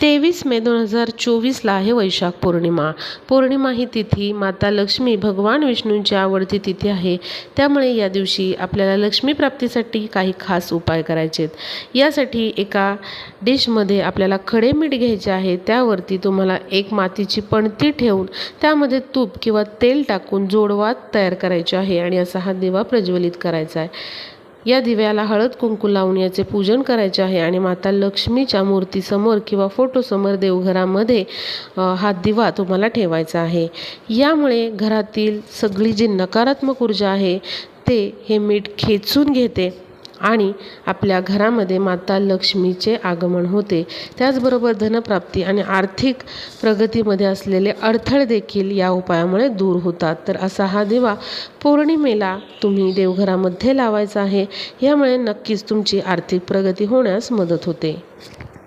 23 मे 2024ला आहे वैशाख पौर्णिमा. पौर्णिमा ही तिथी माता लक्ष्मी भगवान विष्णूंची आवडती तिथी आहे. त्यामुळे या दिवशी आपल्याला लक्ष्मी प्राप्तीसाठी काही खास उपाय करायचे आहेत. यासाठी एका डिशमध्ये आपल्याला खडे मीठ घ्यायचे आहे. त्यावरती तुम्हाला एक मातीची पणती ठेवून त्यामध्ये तूप किंवा तेल टाकून जोडवात तयार करायचे आहे आणि असा हा दिवा प्रज्वलित करायचा आहे. या दिव्याला हळद कुंकू लावून याचे पूजन करायचे आहे आणि माता लक्ष्मीच्या मूर्तीसमोर किंवा फोटोसमोर देवघरामध्ये हा दिवा तुम्हाला ठेवायचा आहे. यामुळे घरातील सगळी जी नकारात्मक ऊर्जा आहे ते हे मीठ खेचून घेते आणि आपल्या घरामध्ये माता लक्ष्मीचे आगमन होते. त्याचबरोबर धनप्राप्ती आणि आर्थिक प्रगतीमध्ये असलेले अडथळे देखील या उपायामुळे दूर होतात. तर असा हा दिवा पौर्णिमेला तुम्ही देवघरामध्ये लावायचा आहे. यामुळे नक्कीच तुमची आर्थिक प्रगती होण्यास मदत होते.